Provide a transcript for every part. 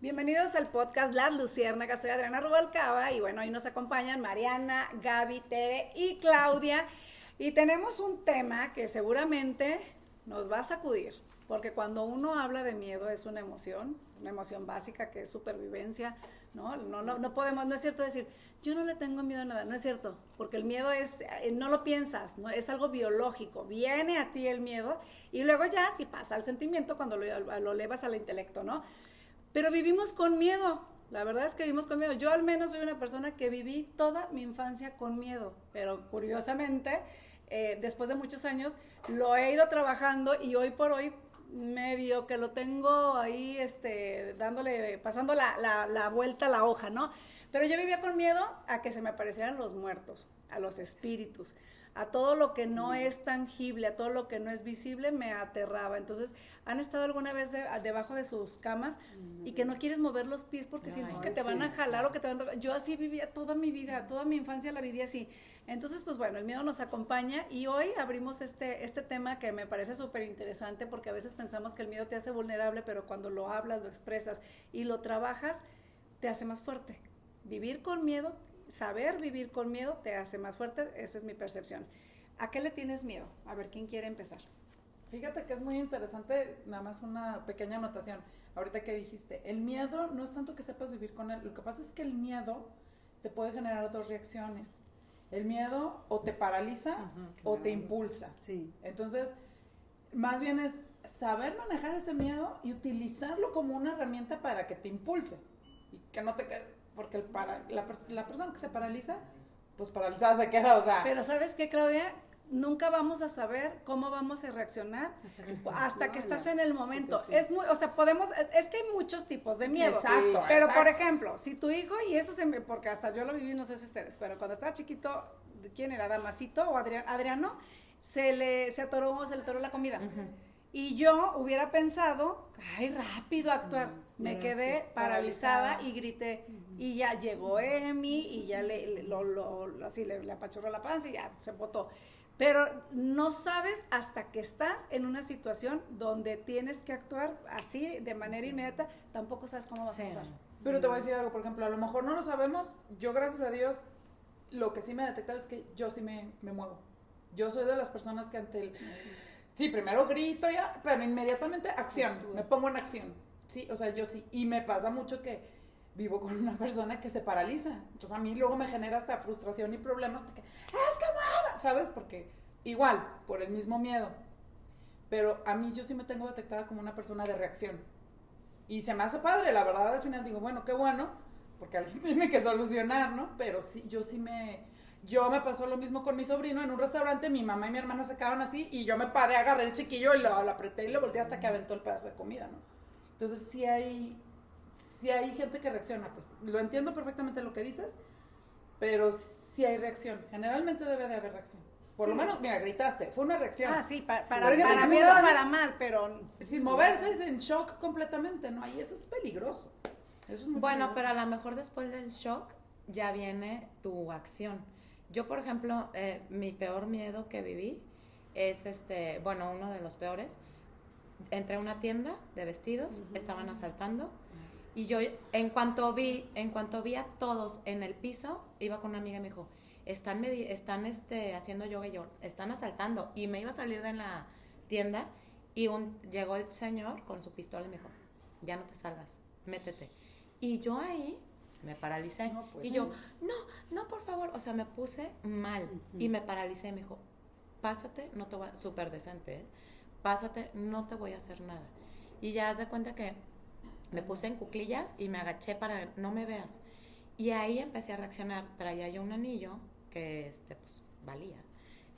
Bienvenidos al podcast Las Luciérnagas, soy Adriana Rubalcaba y bueno, hoy nos acompañan Mariana, Gaby, Tere y Claudia y tenemos un tema que seguramente nos va a sacudir, porque cuando uno habla de miedo es una emoción básica que es supervivencia, ¿no? No podemos, no es cierto decir, yo no le tengo miedo a nada, no es cierto, porque el miedo es, no lo piensas, ¿no? Es algo biológico, viene a ti el miedo y luego ya si pasa al sentimiento cuando lo elevas al intelecto, ¿no? Pero vivimos con miedo, la verdad es que vivimos con miedo. Yo al menos soy una persona que viví toda mi infancia con miedo, pero curiosamente, después de muchos años, lo he ido trabajando y hoy por hoy medio que lo tengo ahí, pasando la vuelta a la hoja, ¿no? Pero yo vivía con miedo a que se me aparecieran los muertos, a los espíritus, a todo lo que no es tangible, a todo lo que no es visible, me aterraba. Entonces, ¿han estado alguna vez debajo de sus camas y que no quieres mover los pies porque sientes que te van a jalar o que te van a... Yo así vivía toda mi vida, toda mi infancia la viví así. Entonces, pues bueno, el miedo nos acompaña y hoy abrimos este tema que me parece súper interesante porque a veces pensamos que el miedo te hace vulnerable, pero cuando lo hablas, lo expresas y lo trabajas, te hace más fuerte. Vivir con miedo, saber vivir con miedo te hace más fuerte, esa es mi percepción. ¿A qué le tienes miedo? A ver, ¿quién quiere empezar? Fíjate que es muy interesante, nada más una pequeña anotación, ahorita que dijiste, el miedo no es tanto que sepas vivir con él, lo que pasa es que el miedo te puede generar dos reacciones. El miedo o te paraliza o te impulsa. Sí. Entonces, más bien es saber manejar ese miedo y utilizarlo como una herramienta para que te impulse y que no te quede, porque la persona que se paraliza, pues paralizada se queda, o sea. Pero ¿sabes qué, Claudia? Nunca vamos a saber cómo vamos a reaccionar hasta que estás en el momento. Sí. Es muy, o sea, es que hay muchos tipos de miedo. Exacto. Pero exacto. por ejemplo, si tu hijo, y eso porque hasta yo lo viví, no sé si ustedes, pero cuando estaba chiquito, ¿quién era? Damasito o Adriano, se le atoró la comida. Y yo hubiera pensado, ay, rápido actuar. Me quedé paralizada y grité. Y ya llegó Emi y ya así le apachurró la panza y ya se botó. Pero no sabes hasta que estás en una situación donde tienes que actuar así de manera inmediata, tampoco sabes cómo vas a actuar. Pero te voy a decir algo, por ejemplo, a lo mejor no lo sabemos, yo gracias a Dios, lo que sí me he detectado es que yo sí me muevo. Yo soy de las personas que ante el... Sí, primero grito ya, pero inmediatamente acción, me pongo en acción. Sí, o sea, yo sí. Y me pasa mucho que vivo con una persona que se paraliza. Entonces a mí luego me genera hasta frustración y problemas porque, es que mueva, ¿sabes? Porque igual, por el mismo miedo. Pero a mí yo sí me tengo detectada como una persona de reacción. Y se me hace padre, la verdad, al final digo, bueno, qué bueno, porque alguien tiene que solucionar, ¿no? Pero sí, yo me pasó lo mismo con mi sobrino en un restaurante, mi mamá y mi hermana se quedaron así y yo me paré, agarré el chiquillo y lo apreté y lo volteé hasta que aventó el pedazo de comida, ¿no? Entonces sí hay gente que reacciona, pues lo entiendo perfectamente lo que dices, pero sí hay reacción, generalmente debe de haber reacción. Por lo menos, mira, gritaste, fue una reacción. Ah, sí, para miedo o para mal, pero... Sin moverse es en shock completamente, ¿no? Y eso es peligroso. Eso es muy peligroso. Pero a lo mejor después del shock ya viene tu acción. Yo, por ejemplo, mi peor miedo que viví es, uno de los peores. Entré a una tienda de vestidos, estaban asaltando, y yo, en cuanto vi a todos en el piso, iba con una amiga y me dijo, están haciendo yoga y yo, están asaltando, y me iba a salir de la tienda, y llegó el señor con su pistola y me dijo, ya no te salgas, métete. Y yo ahí me paralicé. No, pues, y yo, no, por favor. O sea, me puse mal y me paralicé. Me dijo, pásate, no te voy a... Súper decente, ¿eh? Pásate, no te voy a hacer nada. Y ya haz de cuenta que me puse en cuclillas y me agaché para no me veas. Y ahí empecé a reaccionar. Traía yo un anillo que, pues, valía.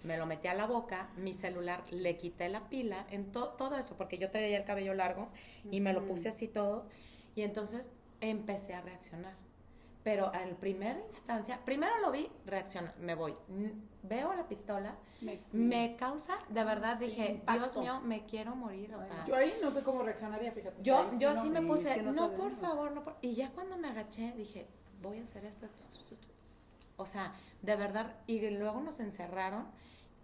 Me lo metí a la boca, mi celular, le quité la pila, en todo eso, porque yo traía el cabello largo y me lo puse así todo. Y entonces empecé a reaccionar. Pero en primera instancia, primero lo vi, reacciona, me voy. Veo la pistola, me causa, de verdad, sí, dije, impacto. Dios mío, me quiero morir, o sea. Yo ahí no sé cómo reaccionaría, fíjate. Yo sí me puse, es que no, por favor, no. Y ya cuando me agaché, dije, voy a hacer esto. O sea, de verdad, y luego nos encerraron.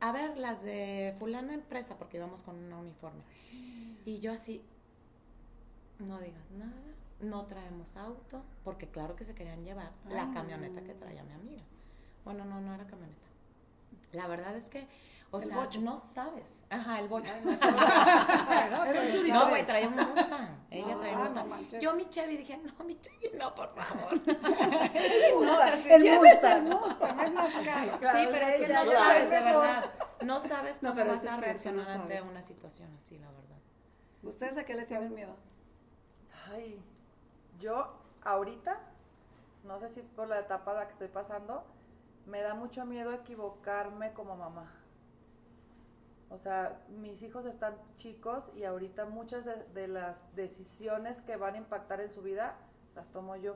A ver, las de fulana empresa, porque íbamos con un uniforme. Y yo así, no digas nada, no traemos auto, porque claro que se querían llevar la camioneta que traía mi amiga. Bueno, no era camioneta. La verdad es que, o sea, bocho. no sabes. Ajá, el bocho. No, güey, traía un Mustang. Ella traía un no Mustang. manches. Yo mi Chevy dije, no, mi Chevy no, por favor. Llévese el Mustang, es más caro. Claro, Sí, pero es que ella no ya sabes, es de mejor. verdad. No sabes No, cómo pero vas eso a es cierto, reaccionar no ante sabes. una situación así, la verdad. ¿Ustedes a qué le tienen miedo? Ay, yo ahorita, no sé si por la etapa a la que estoy pasando, me da mucho miedo equivocarme como mamá. O sea, mis hijos están chicos y ahorita muchas de las decisiones que van a impactar en su vida las tomo yo.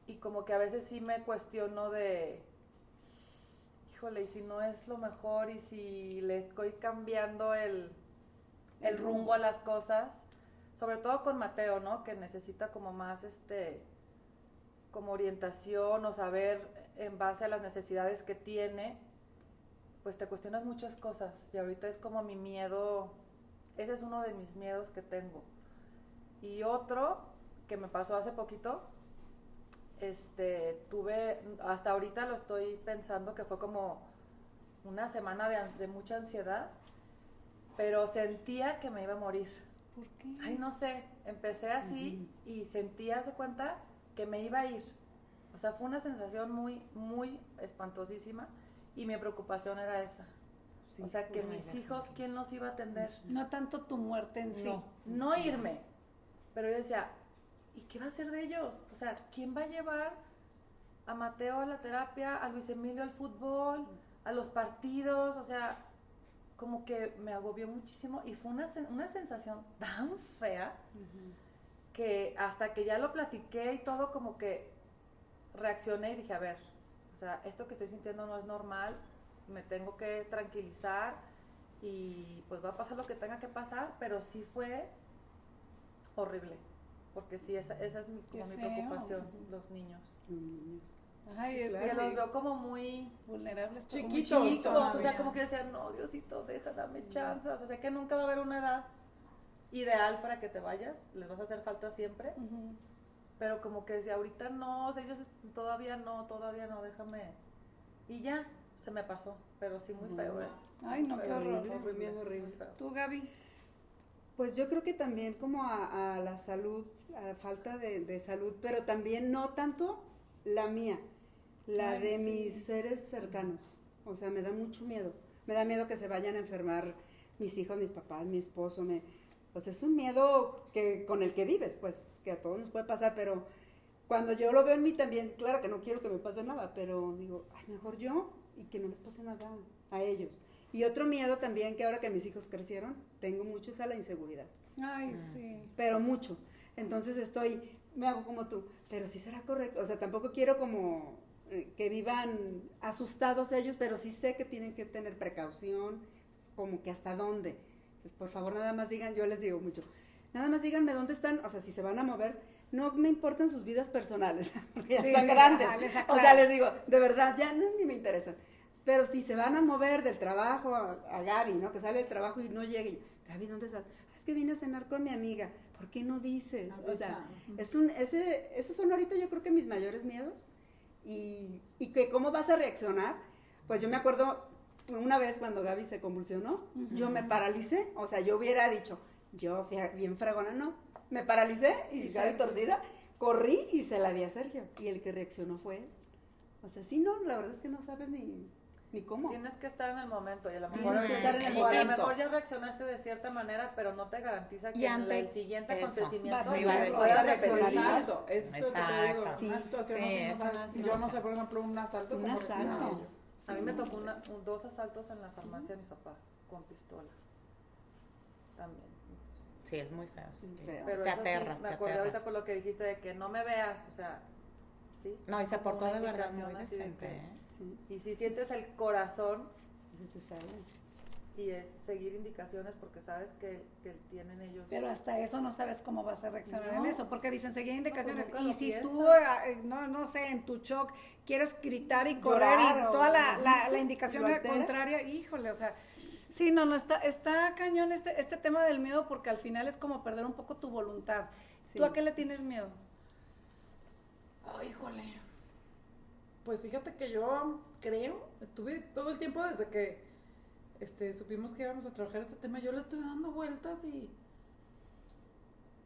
Y como que a veces sí me cuestiono de, híjole, y si no es lo mejor y si le estoy cambiando el rumbo a las cosas, sobre todo con Mateo, ¿no? Que necesita como más como orientación o saber en base a las necesidades que tiene, pues te cuestionas muchas cosas y ahorita es como mi miedo, ese es uno de mis miedos que tengo. Y otro que me pasó hace poquito, tuve, hasta ahorita lo estoy pensando que fue como una semana de mucha ansiedad, pero sentía que me iba a morir. ¿Por qué? Ay, no sé, empecé así y sentía, haz de cuenta, que me iba a ir. O sea, fue una sensación muy, muy espantosísima y mi preocupación era esa. Sí, o sea, que ay, mis déjame. hijos, ¿quién los iba a atender? No tanto tu muerte en sí. No irme. Pero yo decía, ¿y qué va a hacer de ellos? O sea, ¿quién va a llevar a Mateo a la terapia, a Luis Emilio al fútbol, a los partidos? O sea, como que me agobió muchísimo y fue una sensación tan fea que hasta que ya lo platiqué y todo, como que reaccioné y dije, a ver, o sea, esto que estoy sintiendo no es normal, me tengo que tranquilizar y pues va a pasar lo que tenga que pasar, pero sí fue horrible, porque sí, esa es como mi feo. preocupación, los niños. Ay, es Que que los sí, veo como muy vulnerables. Chiquitos. muy chicos, o sea, todavía. como que decían, no, Diosito, dame chance, o sea, sé que nunca va a haber una edad ideal para que te vayas, les vas a hacer falta siempre, Ujú. pero como que decía, ahorita no, o sea, ellos todavía no, déjame, y ya, se me pasó, pero sí muy feo, ¿eh? Ay, no, qué Feo, horror. Bien horrible. muy feo. ¿Tú, Gaby? Pues yo creo que también como a la salud, a la falta de salud, pero también no tanto la mía, la Ay, de sí. mis seres cercanos. O sea, me da mucho miedo. Me da miedo que se vayan a enfermar mis hijos, mis papás, mi esposo. Pues es un miedo con el que vives, pues, que a todos nos puede pasar, pero cuando yo lo veo en mí también, claro que no quiero que me pase nada, pero digo, ay, mejor yo y que no les pase nada a ellos. Y otro miedo también, que ahora que mis hijos crecieron, tengo mucho, es a la inseguridad, Ay, sí. pero mucho. Entonces me hago como tú, pero sí será correcto, o sea, tampoco quiero como que vivan asustados ellos, pero sí sé que tienen que tener precaución, como que hasta dónde. Entonces, por favor, nada más digan, yo les digo mucho, nada más díganme dónde están, o sea, si se van a mover, no me importan sus vidas personales, porque ya Sí, están sí, grandes. ajá, les O sea, aclaro. les digo, de verdad, ya no, ni me interesan. Pero si se van a mover del trabajo a Gaby, ¿no? Que sale del trabajo y no llegue. Gaby, ¿dónde estás? "Ah, es que vine a cenar con mi amiga. ¿Por qué no dices? O sea, esos son ahorita yo creo que mis mayores miedos. Y que cómo vas a reaccionar. Pues yo me acuerdo una vez cuando Gaby se convulsionó, yo me paralicé. O sea, yo hubiera dicho, yo fui bien fragona, no. Me paralicé y Y Gaby Sergio. torcida, corrí y se la di a Sergio. Y el que reaccionó fue él. O sea, sí, no, la verdad es que no sabes ni cómo. Tienes que estar en el momento y a lo Tienes mejor, que estar en el o a lo momento. mejor ya reaccionaste de cierta manera, pero no te garantiza que Y en ante el siguiente eso, acontecimiento vas a iba a hacerlo, decir. vas a reaccionar reaccionar. igual. Exacto, es lo que te digo, Exacto. una Sí, situación sí, así, no es sabes. una Yo no situación. sé, por ejemplo, un asalto, Un ¿cómo asalto. reaccionaría yo? A mí me tocó 2 asaltos en la farmacia de mis papás con pistola. También. Sí, es muy feo. Sí, sí. feo. Pero Te eso aterras, sí, me te acordé aterras. ahorita por lo que dijiste de que no me veas, o sea, sí. No, y es se como portó una de verdad indicación muy así de decente, que- ¿eh? Sí, Y si sientes el corazón se te sale. y es seguir indicaciones porque sabes que tienen ellos. Pero hasta eso no sabes cómo vas a reaccionar No. en eso, porque dicen seguir indicaciones. nunca Y lo si piensas. tú, no sé, en tu shock quieres gritar y correr Llorar y o- toda la indicación ¿Lo era alteras? contraria, híjole, o sea, Sí, no, está cañón este tema del miedo porque al final es como perder un poco tu voluntad. Sí. ¿Tú a qué le tienes miedo? Ay, híjole. Pues fíjate que yo creo, estuve todo el tiempo desde que supimos que íbamos a trabajar este tema, yo le estuve dando vueltas y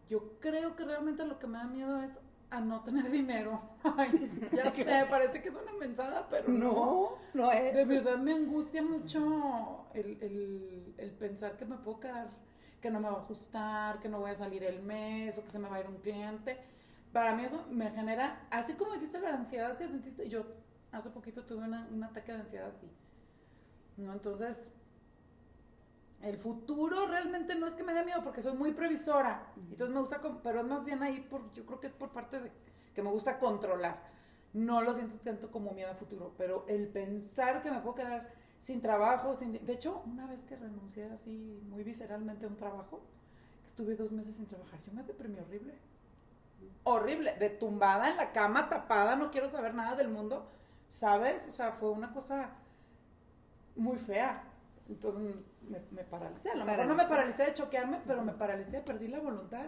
yo creo que realmente lo que me da miedo es a no tener dinero. Ay, ya sé, parece que es una mensada, pero no es. de verdad me angustia mucho el pensar que me puedo quedar, que no me va a ajustar, que no voy a salir el mes o que se me va a ir un cliente. Para mí eso me genera, así como dijiste la ansiedad que sentiste, yo hace poquito tuve un ataque de ansiedad así, ¿no? Entonces, el futuro realmente no es que me dé miedo porque soy muy previsora, entonces me gusta, pero es más bien ahí, yo creo que es por parte de que me gusta controlar, no lo siento tanto como miedo a futuro, pero el pensar que me puedo quedar sin trabajo, de hecho, una vez que renuncié así muy visceralmente a un trabajo, estuve 2 meses sin trabajar, yo me deprimí horrible, de tumbada en la cama, tapada, no quiero saber nada del mundo, ¿sabes? O sea, fue una cosa muy fea. Entonces me paralicé. A lo mejor no me paralicé de choquearme, pero me paralicé, perdí la voluntad.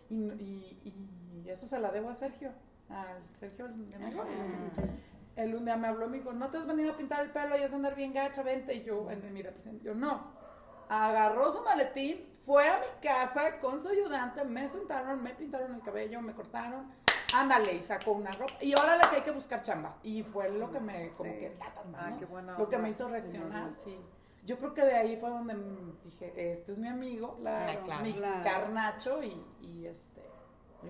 Y eso se la debo a Sergio. Al Sergio, mi amigo. Él un día me habló y me dijo, ¿no te has venido a pintar el pelo y has de andar bien gacha? Vente. Y yo, en mi depresión, yo no. Agarró su maletín, fue a mi casa con su ayudante, me sentaron, me pintaron el cabello, me cortaron, ándale, y sacó una ropa, y órale que hay que buscar chamba, y fue lo que me, como que, Ay, qué buena lo que onda. me hizo reaccionar, sí. Yo creo que de ahí fue donde dije, este es mi amigo, Claro, mi claro. carnacho, y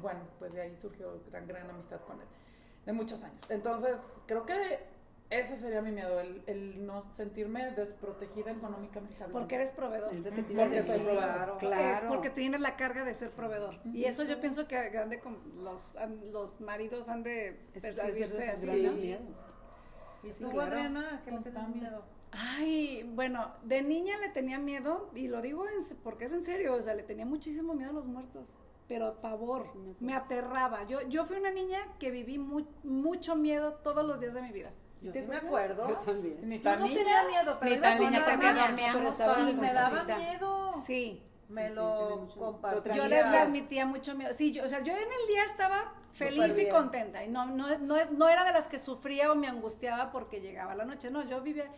bueno, pues de ahí surgió gran amistad con él, de muchos años. Entonces, creo que ese sería mi miedo, el no sentirme desprotegida económicamente hablando. Porque eres proveedor. Es lo que te Porque iba a soy decir. proveedor. Claro. Es porque tienes la carga de ser proveedor. Y eso yo pienso que grande los maridos han de percibirse así, grandes ¿no? miedos. ¿Y Sí, tú, claro. Adriana, qué le tienes Constante. miedo? Ay, bueno, de niña le tenía miedo, y lo digo porque es en serio, o sea, le tenía muchísimo miedo a los muertos, pero pavor, me aterraba. Yo fui una niña que viví mucho miedo todos los días de mi vida. Yo ¿Te sí me acuerdas? acuerdo. Yo también. Ni Yo tan no niña. tenía miedo, pero Ni iba tan con niña la porque niña, dormíamos pero y me daba chiquita. miedo. Sí, Me Sí, lo tiene mucho- compartía. yo le transmitía mucho miedo. Sí, yo en el día estaba feliz y Superbién. contenta, y no era de las que sufría o me angustiaba porque llegaba la noche, no, yo vivía.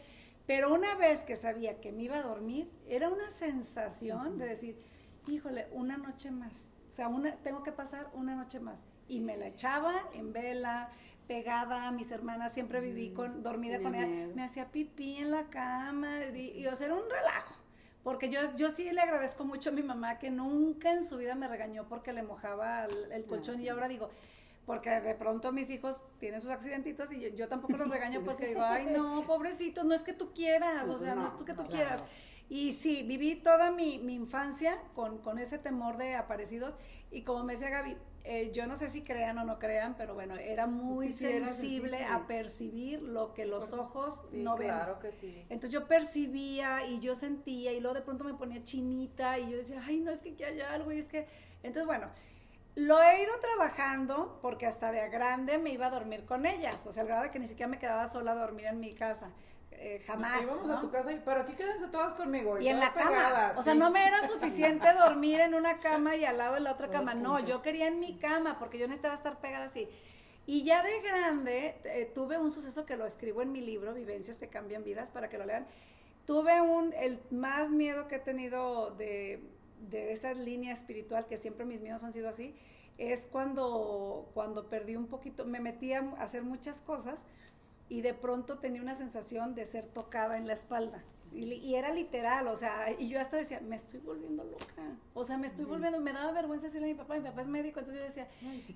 Pero una vez que sabía que me iba a dormir, era una sensación de decir, híjole, una noche más. O sea, tengo que pasar una noche más. Y me la echaba en vela, pegada a mis hermanas, siempre viví dormida tenía con ella. miedo. Me hacía pipí en la cama, y o sea, era un relajo. Porque yo sí le agradezco mucho a mi mamá que nunca en su vida me regañó porque le mojaba el colchón. sí. Y ahora digo, porque de pronto mis hijos tienen sus accidentitos y yo tampoco los regaño porque digo, ay no, pobrecitos, no es que tú quieras, o sea, no es tú que tú quieras. Y sí, viví toda mi infancia con ese temor de aparecidos, y como me decía Gaby, yo no sé si crean o no crean, pero bueno, era muy Es que sí, era sensible sensible. a percibir lo que los ojos Sí, no ven. claro que sí. Entonces yo percibía y yo sentía, y luego de pronto me ponía chinita y yo decía, ay, no, es que aquí hay algo, y es que... Entonces, bueno, lo he ido trabajando porque hasta de grande me iba a dormir con ellas, o sea, al grado de que ni siquiera me quedaba sola a dormir en mi casa, jamás, Íbamos ¿no? a tu casa, pero aquí quédense todas conmigo. Y en la todas cama, pegadas, o sea, sí. no me era suficiente dormir en una cama y al lado de la otra Todas cama, no, juntas. yo quería en mi cama porque yo necesitaba estar pegada así. Y ya de grande tuve un suceso que lo escribo en mi libro, Vivencias que cambian vidas, para que lo lean. Tuve el más miedo que he tenido de esa línea espiritual, que siempre mis miedos han sido así, es cuando perdí un poquito, me metí a hacer muchas cosas y de pronto tenía una sensación de ser tocada en la espalda. Y era literal, o sea, y yo hasta decía, me estoy volviendo loca, o sea, me estoy volviendo, me daba vergüenza decirle a mi papá es médico, entonces yo decía,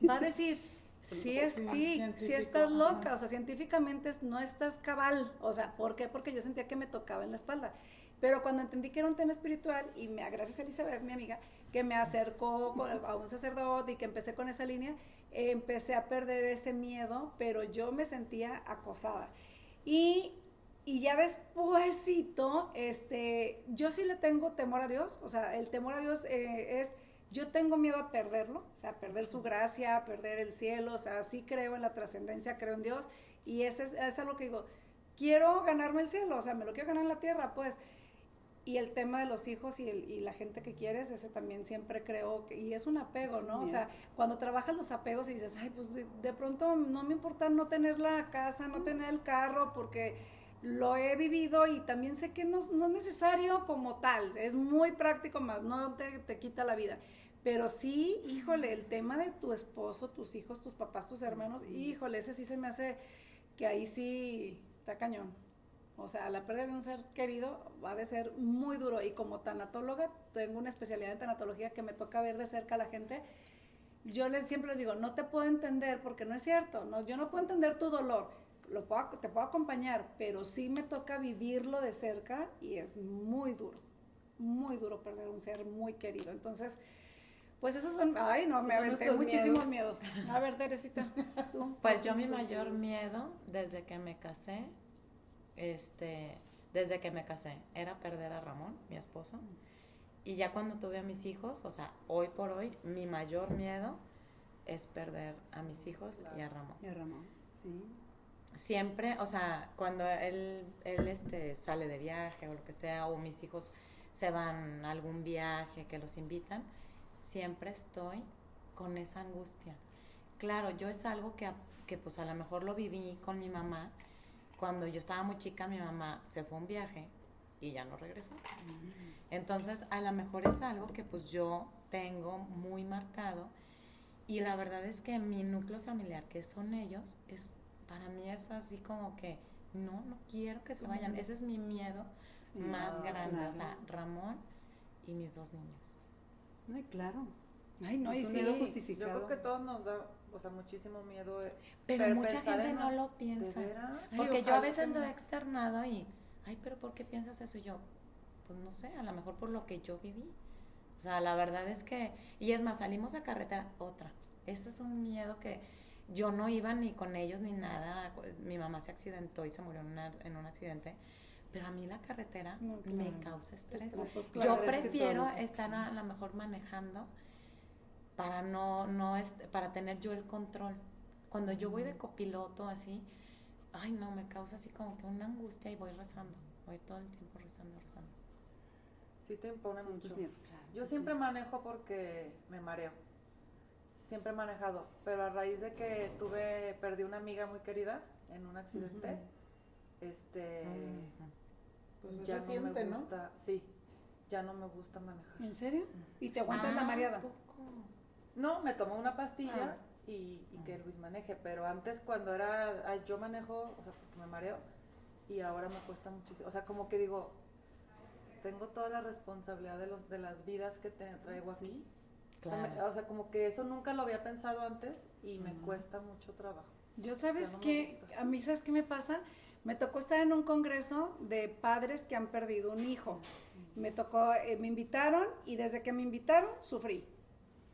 va a decir, sí, estás loca, o sea, científicamente no estás cabal, o sea, ¿por qué? Porque yo sentía que me tocaba en la espalda, pero cuando entendí que era un tema espiritual, y gracias a Elizabeth, mi amiga, que me acercó a un sacerdote y que empecé con esa línea, empecé a perder ese miedo, pero yo me sentía acosada, y ya despuésito, yo sí le tengo temor a Dios, o sea, el temor a Dios yo tengo miedo a perderlo, o sea, perder su gracia, perder el cielo, o sea, sí creo en la trascendencia, creo en Dios, y eso es lo que digo, quiero ganarme el cielo, o sea, me lo quiero ganar en la tierra, pues, Y el tema de los hijos y la gente que quieres, ese también siempre creo, y es un apego, ¿no? O sea, cuando trabajas los apegos y dices, ay, pues de pronto no me importa no tener la casa, no tener el carro, porque lo he vivido y también sé que no es necesario como tal, es muy práctico más, no te quita la vida. Pero sí, híjole, el tema de tu esposo, tus hijos, tus papás, tus hermanos, híjole, ese sí se me hace que ahí sí está cañón. O sea, la pérdida de un ser querido va de ser muy duro. Y como tanatóloga, tengo una especialidad en tanatología que me toca ver de cerca a la gente. Yo siempre les digo, no te puedo entender porque no es cierto. No, yo no puedo entender tu dolor. Te puedo acompañar, pero sí me toca vivirlo de cerca y es muy duro perder un ser muy querido. Entonces, pues esos son, ay no, me aventé muchísimos miedos. A ver, Teresita, ¿tú? Pues yo mi mayor miedo desde que me casé, era perder a Ramón, mi esposo. Y ya cuando tuve a mis hijos, o sea, hoy por hoy, mi mayor miedo es perder a mis hijos y a Ramón. Y a Ramón, sí. Siempre, o sea, cuando él sale de viaje o lo que sea, o mis hijos se van a algún viaje que los invitan, siempre estoy con esa angustia. Claro, yo es algo que pues a lo mejor lo viví con mi mamá. Cuando yo estaba muy chica, mi mamá se fue a un viaje y ya no regresó. Entonces, a lo mejor es algo que pues yo tengo muy marcado, y la verdad es que mi núcleo familiar, que son ellos, para mí es así como que no quiero que se vayan. Ese es mi miedo más grande. Claro. O sea, Ramón y mis 2 niños. Ay, claro. Ay, no, y sí, yo creo que todos nos da, o sea, muchísimo miedo. Pero mucha gente no lo piensa. Porque yo a veces lo he externado y, ay, pero ¿por qué piensas eso? Y yo, pues no sé, a lo mejor por lo que yo viví. O sea, la verdad es que, y es más, salimos a carretera, otra. Ese es un miedo que yo no iba ni con ellos ni nada. Mi mamá se accidentó y se murió en un accidente. Pero a mí la carretera me causa estrés. Pues claro, yo prefiero estar a lo mejor manejando para para tener yo el control. Cuando yo voy de copiloto así, ay no, me causa así como que una angustia y voy rezando. Voy todo el tiempo rezando. Sí te impone mucho. Claro, Yo siempre manejo porque me mareo. Siempre he manejado, pero a raíz de que perdí una amiga muy querida en un accidente, pues ya reciente, no me gusta, ¿no? Sí, ya no me gusta manejar. ¿En serio? ¿Y te aguantas la mareada? Poco. No, me tomo una pastilla y que Luis maneje, pero antes cuando yo manejo, o sea, porque me mareo, y ahora me cuesta muchísimo, o sea, como que digo, tengo toda la responsabilidad de las vidas que traigo aquí. Claro. O sea, como que eso nunca lo había pensado antes y me cuesta mucho trabajo. Yo, ¿sabes qué? A mí, ¿sabes qué me pasa? Me tocó estar en un congreso de padres que han perdido un hijo. Me tocó, me invitaron y desde que me invitaron sufrí.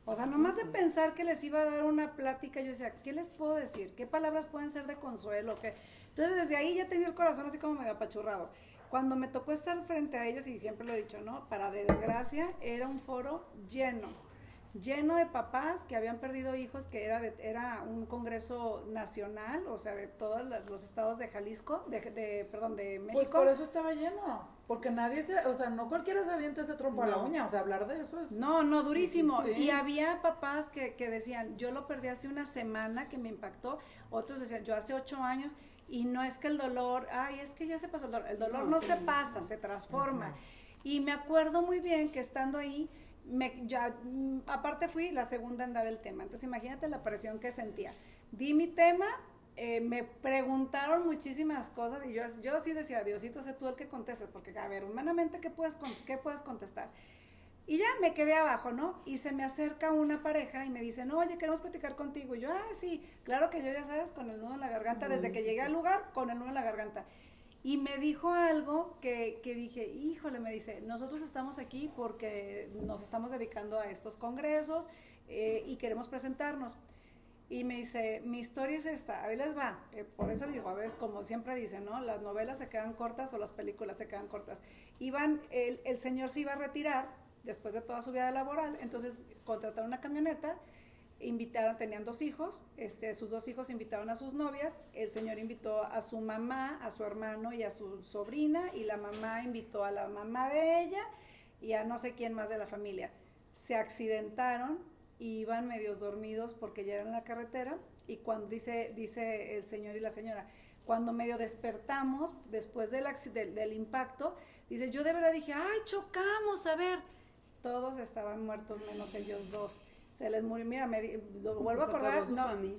O sea, nomás de pensar que les iba a dar una plática, yo decía, ¿qué les puedo decir? ¿Qué palabras pueden ser de consuelo? Entonces, desde ahí ya tenía el corazón así como medio apachurrado. Cuando me tocó estar frente a ellos, y siempre lo he dicho, ¿no? Para de desgracia, era un foro lleno de papás que habían perdido hijos, que era un congreso nacional, o sea, de todos los estados de Jalisco, de México. Pues por eso estaba lleno, porque no cualquiera se avienta ese trompo a la uña, o sea, hablar de eso es... No, durísimo. Sí. Y había papás que decían, yo lo perdí hace una semana, que me impactó, otros decían, yo hace 8 años, y no es que el dolor, es que ya se pasó el dolor no se pasa, se transforma. Y me acuerdo muy bien que estando ahí, aparte fui la segunda en dar el tema, entonces imagínate la presión que sentía. Di mi tema, me preguntaron muchísimas cosas y yo sí decía, Diosito, sé tú el que contestes, porque a ver, humanamente, ¿qué puedes contestar? Y ya me quedé abajo, ¿no? Y se me acerca una pareja y me dice, no, oye, queremos platicar contigo. Y yo, sí, claro que yo, ya sabes, con el nudo en la garganta, desde que llegué al lugar, con el nudo en la garganta. Y me dijo algo que dije, híjole, me dice, nosotros estamos aquí porque nos estamos dedicando a estos congresos y queremos presentarnos. Y me dice, mi historia es esta, ahí les va. Por eso digo, a veces, como siempre dicen, ¿no? Las novelas se quedan cortas o las películas se quedan cortas. El señor se iba a retirar después de toda su vida laboral, entonces contrataron una camioneta tenían 2 hijos, sus 2 hijos invitaron a sus novias, el señor invitó a su mamá, a su hermano y a su sobrina, y la mamá invitó a la mamá de ella y a no sé quién más de la familia. Se accidentaron y iban medios dormidos porque ya eran en la carretera, y cuando dice el señor y la señora, cuando medio despertamos después del impacto, dice, yo de verdad dije, ay, chocamos, a ver, todos estaban muertos menos ellos 2. Se les murió, mira, lo vuelvo a acordar,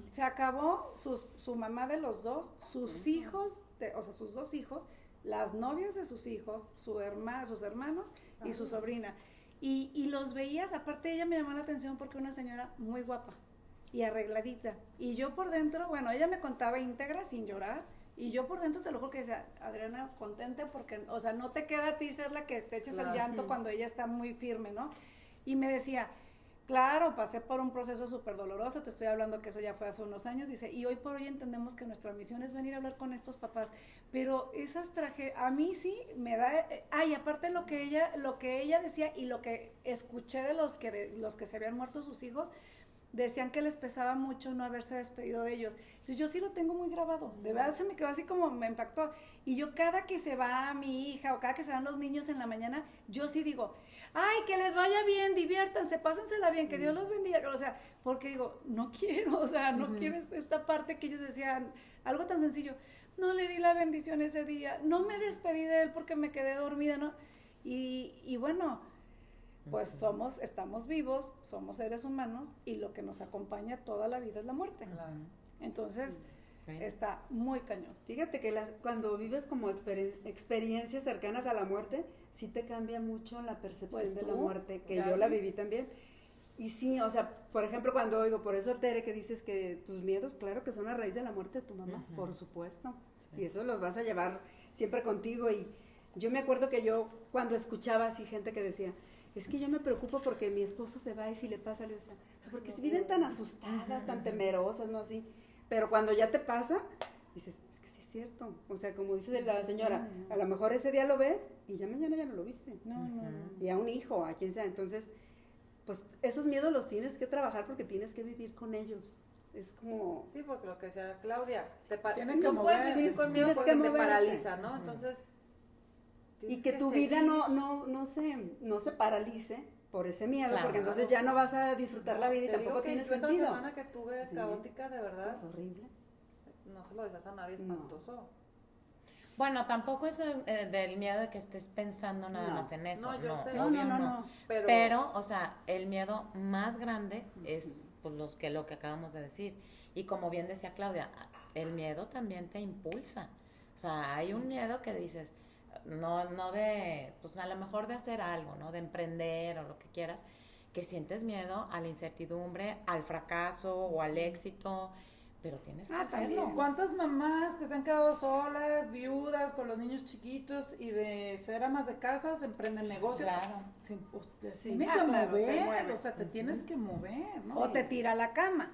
se acabó su mamá de los 2, sus hijos, o sea, sus 2 hijos, las novias de sus hijos, sus hermanos y su sobrina. Y los veías, aparte ella me llamó la atención porque una señora muy guapa y arregladita. Y yo por dentro, bueno, ella me contaba íntegra sin llorar, y yo por dentro te lo juro que decía, Adriana, contente porque, o sea, no te queda a ti ser la que te eches el llanto cuando ella está muy firme, ¿no? Y me decía, claro, pasé por un proceso súper doloroso, te estoy hablando que eso ya fue hace unos años, dice, y hoy por hoy entendemos que nuestra misión es venir a hablar con estos papás, pero esas tragedias, a mí sí me da, ay, aparte lo que ella decía y lo que escuché de los que se habían muerto sus hijos, decían que les pesaba mucho no haberse despedido de ellos. Entonces yo sí lo tengo muy grabado, de verdad se me quedó así como me impactó. Y yo cada que se va mi hija o cada que se van los niños en la mañana, yo sí digo, ay, que les vaya bien, diviértanse, pásensela bien, que Dios los bendiga. O sea, porque digo, no quiero, o sea, no quiero esta parte que ellos decían, algo tan sencillo, no le di la bendición ese día, no me despedí de él porque me quedé dormida, ¿no? Y bueno, pues estamos vivos, somos seres humanos, y lo que nos acompaña toda la vida es la muerte. Claro. Entonces, está muy cañón. Fíjate que cuando vives como experiencias cercanas a la muerte, sí te cambia mucho la percepción Pues de la tú, muerte, que ya yo la vi. viví también. Y sí, o sea, por ejemplo, cuando oigo, por eso Tere, que dices que tus miedos, claro que son a raíz de la muerte de tu mamá, por supuesto. Sí. Y eso los vas a llevar siempre contigo. Y yo me acuerdo que yo, cuando escuchaba así gente que decía, es que yo me preocupo porque mi esposo se va y si le pasa, le decía, porque si viven tan asustadas, tan temerosas, ¿no? Así. Pero cuando ya te pasa, dices, es que sí es cierto. O sea, como dice la señora, a lo mejor ese día lo ves y ya mañana ya no lo viste. No. Y a un hijo, a quien sea. Entonces, pues esos miedos los tienes que trabajar porque tienes que vivir con ellos. Es como... Sí, porque lo que decía Claudia, Tienen que no puedes mover, vivir con miedo tienes porque que te moverte. paraliza, ¿no? Entonces, Y tienes que tu seguir. vida no se paralice por ese miedo, Claro. porque entonces ya no vas a disfrutar la vida y Te digo tampoco que tiene yo esta sentido. semana que tuve Sí. caótica, de verdad, Es horrible. no se lo deseas a nadie, No. espantoso. Bueno, tampoco es del miedo de que estés pensando nada No. más en eso. No, yo sé. obvio No. Pero, o sea, el miedo más grande es pues lo que acabamos de decir. Y como bien decía Claudia, el miedo también te impulsa. O sea, hay un miedo que dices, no de, pues a lo mejor de hacer algo, ¿no? De emprender o lo que quieras, que sientes miedo a la incertidumbre, al fracaso o al éxito, pero tienes que hacerlo. también. ¿Cuántas mamás que se han quedado solas, viudas, con los niños chiquitos y de ser amas de casa se emprenden negocios? Claro. Te Sí. tiene que Claro, te mover, mueve. o sea, te tienes que mover, ¿no? O te tira a la cama.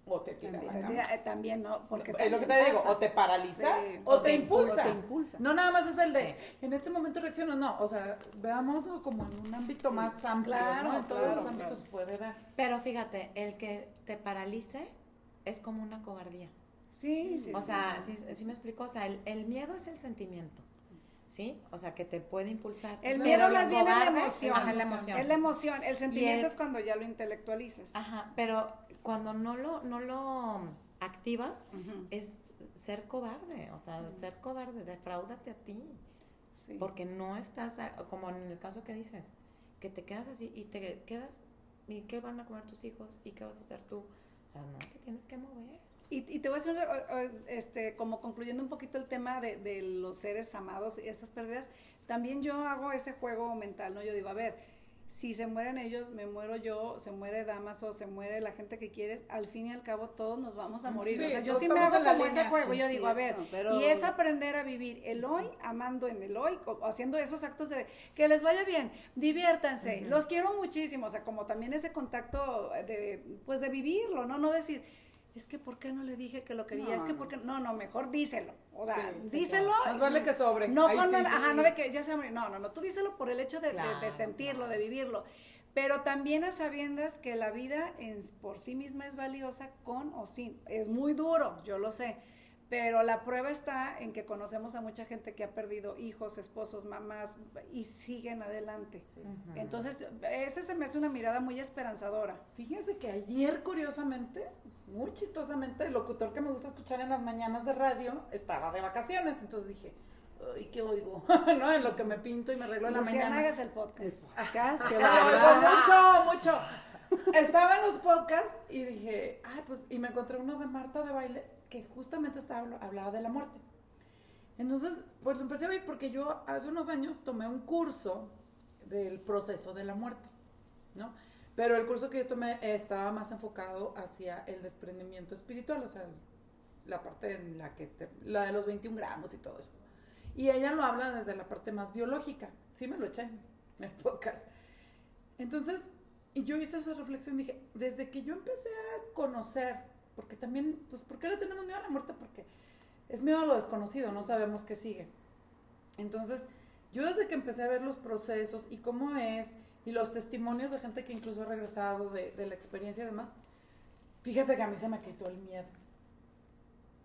O te tira a la Te cama. tira, también, ¿no? Porque Es lo que te también digo, pasa. o te paraliza Sí. o te impulsa. O te impulsa. No nada más es el de, en este momento reacciono, no, o sea, veamos como en un ámbito más amplio, Claro, ¿no? En todos claro, los ámbitos claro. se puede dar. Pero fíjate, el que te paralice es como una cobardía. Sí. O sea, sí me explico, o sea, el miedo es el sentimiento, ¿sí? O sea, que te puede impulsar. El Pero miedo los más bien es la cobardes, emoción. ajá, la emoción. Es la emoción. El sentimiento Y es cuando ya lo intelectualizas. Ajá, pero cuando no lo activas, Ujú. es ser cobarde, o sea, ser cobarde, defraúdate a ti, Sí. porque no estás, como en el caso que dices, que te quedas así y te quedas, ¿y qué van a comer tus hijos? ¿Y qué vas a hacer tú? O sea, no, te tienes que mover. Y te voy a decir, como concluyendo un poquito el tema de los seres amados y esas pérdidas, también yo hago ese juego mental, ¿no? Yo digo, a ver, si se mueren ellos, me muero yo, se muere Damaso, se muere la gente que quieres, al fin y al cabo todos nos vamos a morir. Sí, o sea, yo todos sí me estamos hago en la como ese línea, juego, sí, yo digo, a ver, cierto, pero- y es aprender a vivir el hoy, amando en el hoy, haciendo esos actos de que les vaya bien, diviértanse, los quiero muchísimo, o sea, como también ese contacto pues de vivirlo, ¿no? No decir, es que ¿por qué no le dije que lo quería? No, Es que no. ¿por qué? No, mejor díselo. O sea, Sí, sí, díselo. claro. Más vale que sobre. No Ahí con sí, el- sí. ajá, no de que ya se abre. No, tú díselo por el hecho de Claro, sentirlo, claro. de vivirlo. pero también a sabiendas que la vida por sí misma es valiosa con o sin. Es muy duro, yo lo sé, pero la prueba está en que conocemos a mucha gente que ha perdido hijos, esposos, mamás y siguen adelante. Entonces, esa se me hace una mirada muy esperanzadora. Fíjense que ayer, curiosamente, muy chistosamente, el locutor que me gusta escuchar en las mañanas de radio estaba de vacaciones, entonces dije, ay, ¿qué oigo? ¿No? En lo que me pinto y me arreglo en la Luciana, mañana. hagas el podcast. Acá se Oigo va. mucho. Estaba en los podcasts y dije, ay, pues, y me encontré uno de Marta de Baile que justamente hablaba de la muerte. Entonces, pues lo empecé a ver porque yo hace unos años tomé un curso del proceso de la muerte, ¿no? Pero el curso que yo tomé estaba más enfocado hacia el desprendimiento espiritual, o sea, la parte en la de los 21 gramos y todo eso. Y ella lo habla desde la parte más biológica. Sí me lo eché en el podcast. Entonces, y yo hice esa reflexión, dije, desde que yo empecé a conocer, porque también, pues, ¿por qué le tenemos miedo a la muerte? Porque es miedo a lo desconocido, no sabemos qué sigue. Entonces, yo desde que empecé a ver los procesos y cómo es, y los testimonios de gente que incluso ha regresado de la experiencia y demás, fíjate que a mí se me quitó el miedo.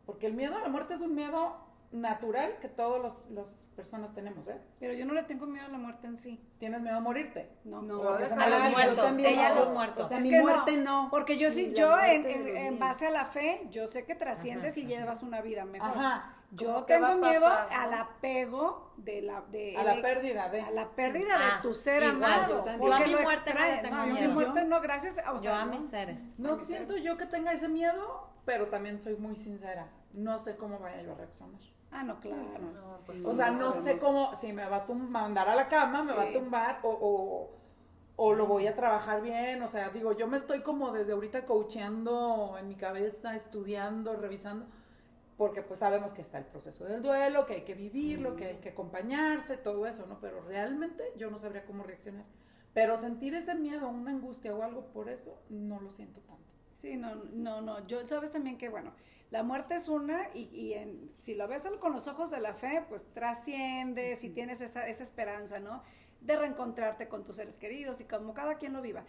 Porque el miedo a la muerte es un miedo natural que todas las personas tenemos, ¿eh? Pero yo no le tengo miedo a la muerte en sí. ¿Tienes miedo a morirte? No. No, O que se a me los haga muertos, también ella no. los muertos. O sea, Es mi que muerte no. Porque yo Ni sí, la yo muerte en, de en- los en míos. base a la fe, yo sé que trasciendes Ajá, y llevas una vida mejor. Ajá. Yo ¿Cómo qué va tengo a miedo pasar, no? al apego A la pérdida de... a la pérdida Ah, de tu ser igual, amado. yo también. Porque Yo a mi lo muerte no le extrañas. tengo No, yo a mi miedo. muerte no, gracias. O Yo sea, a no. mis seres. No siento yo que tenga ese miedo, pero también soy muy sincera. No sé cómo vaya yo a reaccionar. Ah, no, claro. No, pues, O sea, no sé cómo, si me va a mandar a la cama, me va a Sí. tumbar o lo voy a trabajar bien. O sea, digo, yo me estoy como desde ahorita coacheando en mi cabeza, estudiando, revisando, porque pues sabemos que está el proceso del duelo, que hay que vivirlo, que hay que acompañarse, todo eso, ¿no? Pero realmente yo no sabría cómo reaccionar. Pero sentir ese miedo, una angustia o algo por eso, no lo siento tanto. Sí, no. Yo sabes también que, bueno, la muerte es una si lo ves con los ojos de la fe, pues trasciendes y tienes esa esperanza, ¿no? De reencontrarte con tus seres queridos y como cada quien lo viva.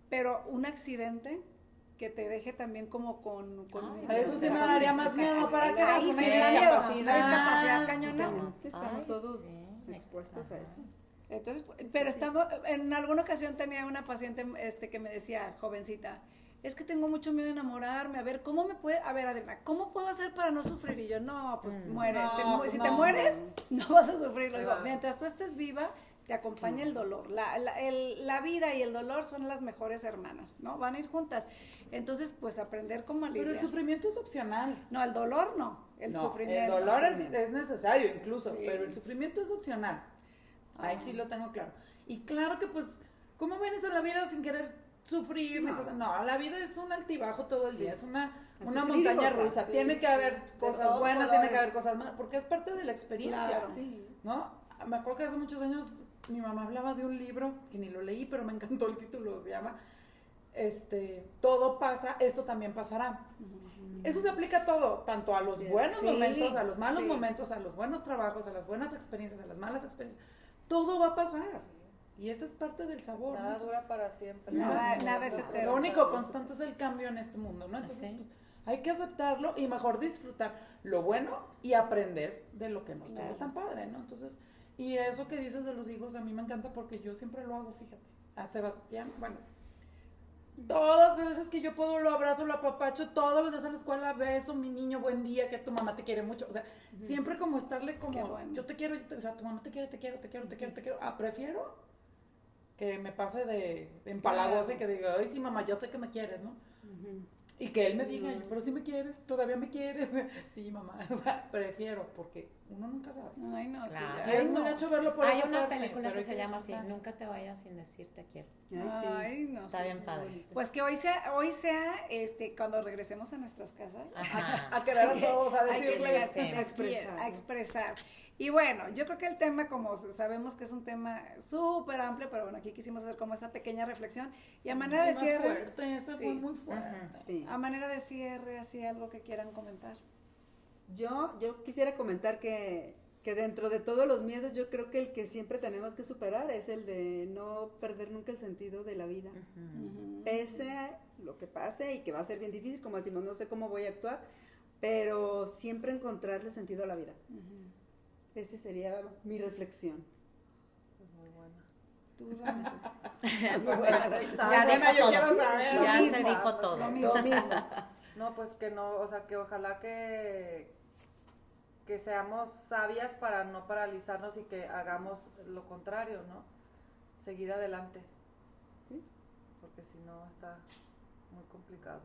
Pero un accidente que te deje también como con Eso sí me daría más miedo, ¿para qué? Ahí Una sí me da miedo, discapacidad. una discapacidad cañona. Últimamente estamos Ay, todos sí. expuestos a eso. Entonces, pero estamos, en alguna ocasión tenía una paciente que me decía, jovencita, es que tengo mucho miedo de enamorarme, a ver, Adela, ¿cómo puedo hacer para no sufrir? Y yo, no, pues muere, No, pues si no, te mueres, no vas a sufrir. Le digo, Claro. mientras tú estés viva, te acompaña el dolor. La vida y el dolor son las mejores hermanas, ¿no? Van a ir juntas. Entonces, pues aprender cómo Pero lidiar. el sufrimiento es opcional. No, el dolor no, el No, sufrimiento. el dolor es necesario incluso, Sí. pero el sufrimiento es opcional. Ahí sí lo tengo claro. Y claro que pues, ¿cómo vienes a la vida sin querer sufrir? No, la vida es un altibajo todo el día, es una sufrir y montaña gozar, rusa. sí. Tiene que haber cosas todos buenas, tiene que colores. haber cosas malas, porque es parte de la experiencia, Claro. Sí. ¿no? Me acuerdo que hace muchos años mi mamá hablaba de un libro, que ni lo leí, pero me encantó el título, se llama Todo pasa, esto también pasará. Eso se aplica a todo, tanto a los Sí. buenos Sí, momentos, a los malos sí. momentos, a los buenos trabajos, a las buenas experiencias, a las malas experiencias. Todo va a pasar. Y esa es parte del sabor. ¿no? Nada Entonces, dura para siempre. Nada es eterno. lo único constante es el cambio en este mundo, ¿no? Entonces, Sí. pues, hay que aceptarlo y mejor disfrutar lo bueno y aprender de lo que no estuvo Claro. tan padre, ¿no? Entonces, y eso que dices de los hijos, a mí me encanta porque yo siempre lo hago, fíjate. A Sebastián, bueno, todas las veces que yo puedo lo abrazo, lo apapacho, todos los días en la escuela, beso, mi niño, buen día, que tu mamá te quiere mucho. O sea, siempre como estarle como, Qué bueno. yo te quiero, o sea, tu mamá te quiere, te quiero. Prefiero que me pase de empalagosa y que diga, ay, sí, mamá, yo sé que me quieres, ¿no? Y que él me diga, pero sí me quieres, todavía me quieres. Sí, mamá, o sea, prefiero, porque uno nunca sabe. Ay, no, sí. Claro. Y Ay, es muy no. gacho verlo por Hay esa una parte, película pero que hay se llama así, disfrutar. Nunca te vayas sin decir te quiero. Ay, no, Está sí. bien padre. Pues que hoy sea, cuando regresemos a nuestras casas, Ajá. A quedar a todos, a hay que decirles. llegar Sí. a expresar. A expresar. Y bueno, yo creo que el tema, como sabemos que es un tema súper amplio, pero bueno, aquí quisimos hacer como esa pequeña reflexión. Y a manera de Y más cierre, fuerte, este Sí. fue muy fuerte. Sí. a manera de cierre, así algo que quieran comentar. Yo quisiera comentar que que dentro de todos los miedos yo creo que el que siempre tenemos que superar es el de no perder nunca el sentido de la vida. Pese a lo que pase y que va a ser bien difícil, como decimos, no sé cómo voy a actuar, pero siempre encontrarle sentido a la vida. Esa sería mi reflexión. Muy buena. Tú, Rana. Ya Bueno, dijo yo todo. quiero saber. Ya Lo se mismo, dijo todo. lo mismo. No, pues que no, o sea, que ojalá que seamos sabias para no paralizarnos y que hagamos lo contrario, ¿no? Seguir adelante. ¿Sí? Porque si no está muy complicado.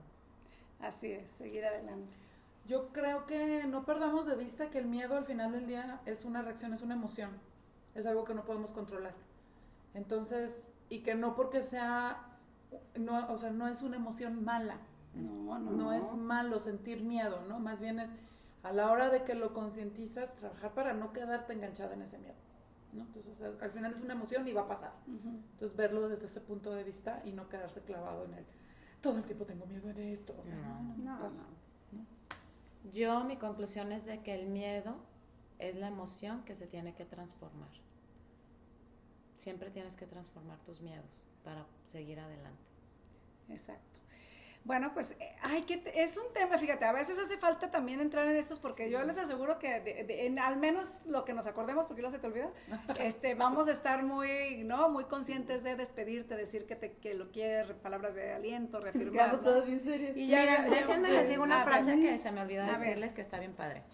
Así es, seguir adelante. Yo creo que no perdamos de vista que el miedo al final del día es una reacción, es una emoción, es algo que no podemos controlar. Entonces, y que no porque sea, no, o sea, no es una emoción mala, no es malo sentir miedo, ¿no? Más bien es a la hora de que lo concientizas, trabajar para no quedarte enganchada en ese miedo, ¿no? Entonces, al final es una emoción y va a pasar. Entonces, verlo desde ese punto de vista y no quedarse clavado en el, todo el tiempo tengo miedo de esto, o sea, no pasa. Yo, mi conclusión es de que el miedo es la emoción que se tiene que transformar. Siempre tienes que transformar tus miedos para seguir adelante. Exacto. Bueno, pues, es un tema, fíjate, a veces hace falta también entrar en estos, porque yo les aseguro que en al menos lo que nos acordemos, porque luego se te olvida, vamos a estar muy, ¿no? Muy conscientes de despedirte, decir que lo quieres, palabras de aliento, Nos reafirmar, quedamos ¿no? todos bien serios. Y ya, Mira, déjenme les digo una A frase ver. que se me olvidó A ver. decirles que está bien padre.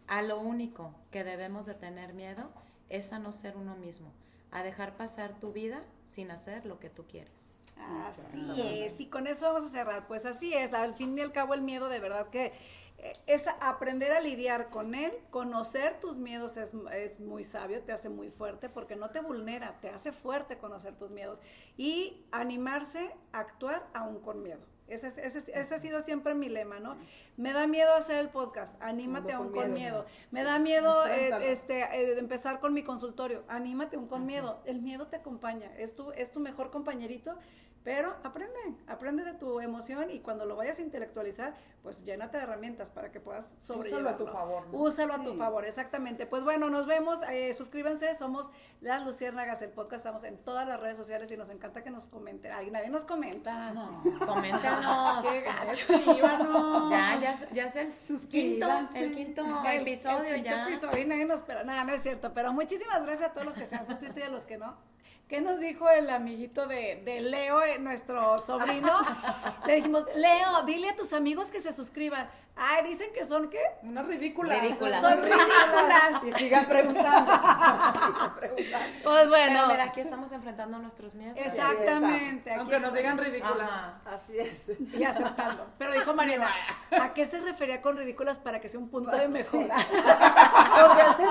A lo único que debemos de tener miedo es a no ser uno mismo, a dejar pasar tu vida sin hacer lo que tú quieres. Así es, y con eso vamos a cerrar. Pues así es, al fin y al cabo el miedo de verdad que es aprender a lidiar con él, conocer tus miedos es muy sabio, te hace muy fuerte porque no te vulnera, te hace fuerte conocer tus miedos y animarse a actuar aún con miedo. Ese ha sido siempre mi lema, ¿no? Me da miedo hacer el podcast, anímate aún con miedo. Me da miedo empezar con mi consultorio, anímate aún con miedo. El miedo te acompaña, es tu mejor compañerito, pero aprende de tu emoción y cuando lo vayas a intelectualizar, pues llénate de herramientas para que puedas sobrellevarlo. Úsalo a tu favor, ¿no? Úsalo a tu favor, exactamente. Pues bueno, nos vemos, suscríbanse, somos Las Luciérnagas, el podcast, estamos en todas las redes sociales y nos encanta que nos comenten. Ay, nadie nos comenta. No. Coméntenos. Qué gacho. Escríbanos. Ya es el Suscríbanse. quinto El episodio quinto ya. episodio y nadie nos espera. Nada, no es cierto. Pero muchísimas gracias a todos los que se han suscrito y a los que no. ¿Qué nos dijo el amiguito de Leo, nuestro sobrino? Le dijimos, Leo, dile a tus amigos que se suscriban. Ay, dicen que son, ¿qué? Una ridícula. Ridícula. Son ridículas. Y sigan preguntando. Pues bueno. Pero mira, aquí estamos enfrentando nuestros miedos. Exactamente. aquí Aunque nos está. digan ridículas. Ajá. Así es. Y aceptando. Pero dijo Mariana, ¿a qué se refería con ridículas para que sea un punto de mejora? Podrían ser